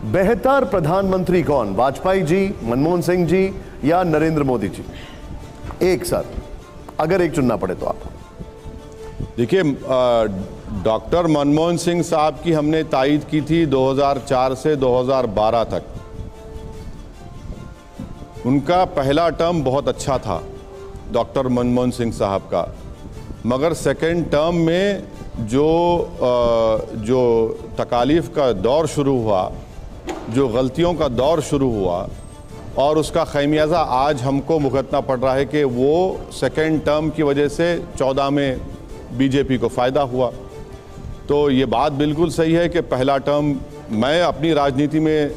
बेहतर प्रधानमंत्री कौन, वाजपेयी जी, मनमोहन सिंह जी या नरेंद्र मोदी जी? एक सर, अगर एक चुनना पड़े तो आपको। देखिए, डॉक्टर मनमोहन सिंह साहब की हमने तायीद की थी 2004 से 2012 तक। उनका पहला टर्म बहुत अच्छा था डॉक्टर मनमोहन सिंह साहब का, मगर सेकेंड टर्म में जो तकालीफ का दौर शुरू हुआ, जो गलतियों का दौर शुरू हुआ, और उसका खैमियाजा आज हमको भुगतना पड़ रहा है कि वो सेकेंड टर्म की वजह से 14 में बीजेपी को फ़ायदा हुआ। तो ये बात बिल्कुल सही है कि पहला टर्म, मैं अपनी राजनीति में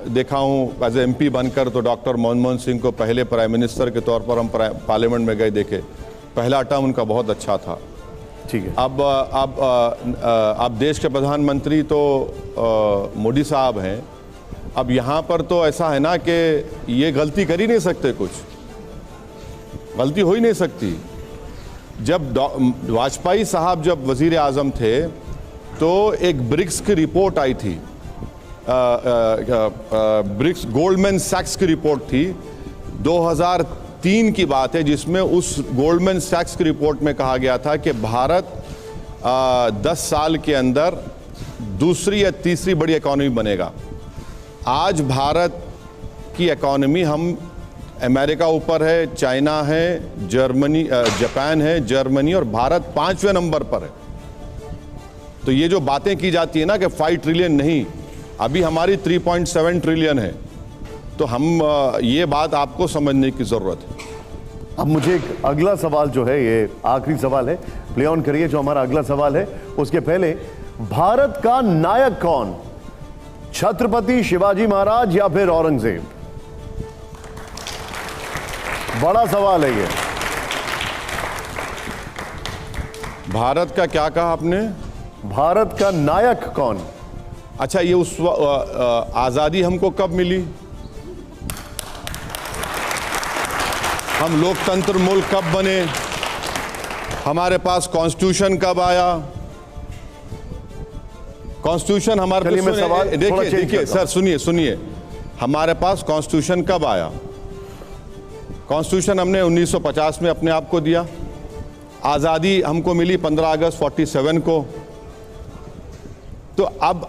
देखा हूँ एज एमपी बनकर, तो डॉक्टर मनमोहन सिंह को पहले प्राइम मिनिस्टर के तौर पर हम पार्लियामेंट में गए देखे, पहला टर्म उनका बहुत अच्छा था। ठीक है। अब देश के प्रधानमंत्री तो मोदी साहब हैं। अब यहाँ पर तो ऐसा है ना कि ये गलती कर ही नहीं सकते, कुछ गलती हो ही नहीं सकती। जब वाजपेयी साहब जब वज़ीर आज़म थे तो एक ब्रिक्स की रिपोर्ट आई थी, ब्रिक्स गोल्डमैन सैक्स की रिपोर्ट थी, 2003 की बात है, जिसमें उस गोल्डमैन सैक्स की रिपोर्ट में कहा गया था कि भारत 10 साल के अंदर दूसरी या तीसरी बड़ी इकॉनमी बनेगा। आज भारत की इकॉनमी, हम अमेरिका ऊपर है, चाइना है, जर्मनी, जापान है, जर्मनी, और भारत 5वें नंबर पर है। तो ये जो बातें की जाती है ना कि 5 ट्रिलियन नहीं, अभी हमारी 3.7 ट्रिलियन है। तो हम ये बात आपको समझने की ज़रूरत है। अब मुझे एक अगला सवाल जो है, ये आखिरी सवाल है, प्ले ऑन करिए जो हमारा अगला सवाल है। उसके पहले, भारत का नायक कौन, छत्रपति शिवाजी महाराज या फिर औरंगजेब? बड़ा सवाल है ये। भारत का क्या कहा आपने? भारत का नायक कौन? अच्छा, ये उस आज़ादी हमको कब मिली? हम लोकतंत्र मुल्क कब बने? हमारे पास कॉन्स्टिट्यूशन कब आया? कॉन्स्टिट्यूशन हमारे पास, देखिए सर, सुनिए, हमारे पास कॉन्स्टिट्यूशन कब आया? कॉन्स्टिट्यूशन हमने 1950 में अपने आप को दिया। आज़ादी हमको मिली 15 अगस्त 47 को। तो अब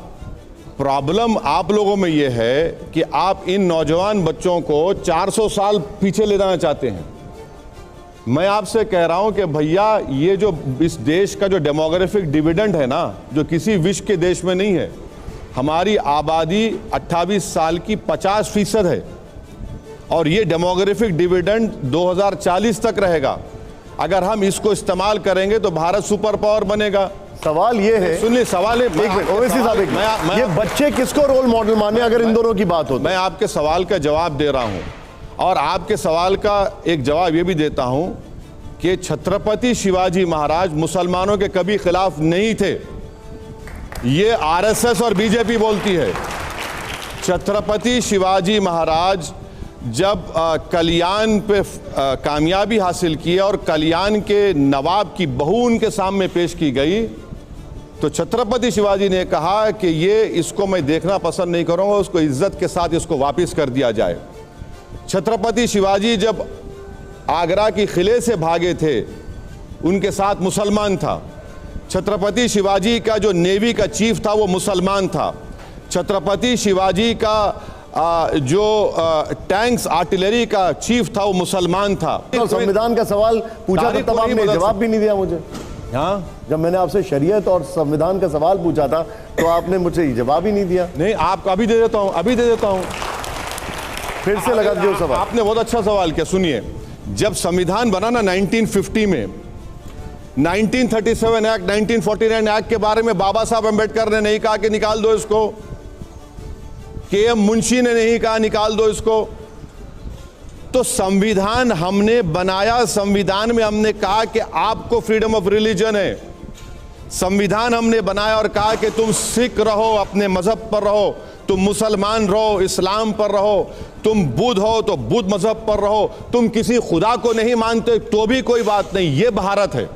प्रॉब्लम आप लोगों में ये है कि आप इन नौजवान बच्चों को 400 साल पीछे ले जाना चाहते हैं। मैं आपसे कह रहा हूं कि भैया, ये जो इस देश का जो डेमोग्राफिक डिविडेंड है ना, जो किसी विश्व के देश में नहीं है, हमारी आबादी 28 साल की 50% है, और ये डेमोग्राफिक डिविडेंड 2040 तक रहेगा। अगर हम इसको इस्तेमाल करेंगे तो भारत सुपर पावर बनेगा। सवाल ये है, सुनिए, सवाल है, एक मिनट ओवैसी साहब, ये बच्चे किसको रोल मॉडल माने अगर इन दोनों की बात हो? मैं आपके सवाल का जवाब दे रहा हूं, और आपके सवाल का एक जवाब ये भी देता हूं कि छत्रपति शिवाजी महाराज मुसलमानों के कभी खिलाफ नहीं थे। ये आरएसएस और बीजेपी बोलती है। छत्रपति शिवाजी महाराज जब कल्याण पे कामयाबी हासिल की और कल्याण के नवाब की बहू उनके सामने पेश की गई, तो छत्रपति शिवाजी ने कहा कि ये, इसको मैं देखना पसंद नहीं करूंगा, उसको इज्जत के साथ इसको वापस कर दिया जाए। छत्रपति शिवाजी जब आगरा की किले से भागे थे, उनके साथ मुसलमान था। छत्रपति शिवाजी का जो नेवी का चीफ था वो मुसलमान था। छत्रपति शिवाजी का जो टैंक्स आर्टिलरी का चीफ था वो मुसलमान था। तो संविधान का सवाल पूछा था तब आपने जवाब भी नहीं दिया मुझे। हाँ, जब मैंने आपसे शरीयत और संविधान का सवाल पूछा था तो आपने मुझे जवाब ही नहीं दिया। नहीं, आप अभी दे देता हूं, फिर से लगा दिया सवाल। आपने बहुत अच्छा सवाल किया। सुनिए, जब संविधान बना ना 1950 में, 1937 एक्ट, 1949 एक्ट के बारे में बाबा साहब अम्बेडकर ने नहीं कहा कि निकाल दो इसको, के.एम. मुंशी ने नहीं कहा निकाल दो इसको। तो संविधान हमने बनाया, संविधान में हमने कहा कि आपको फ्रीडम ऑफ रिलीजन है। संविधान हमने बनाया और कहा कि तुम सिख रहो, अपने मजहब पर रहो, तुम मुसलमान रहो, इस्लाम पर रहो, तुम बुद्ध हो तो बुद्ध मजहब पर रहो, तुम किसी खुदा को नहीं मानते तो भी कोई बात नहीं। ये भारत है।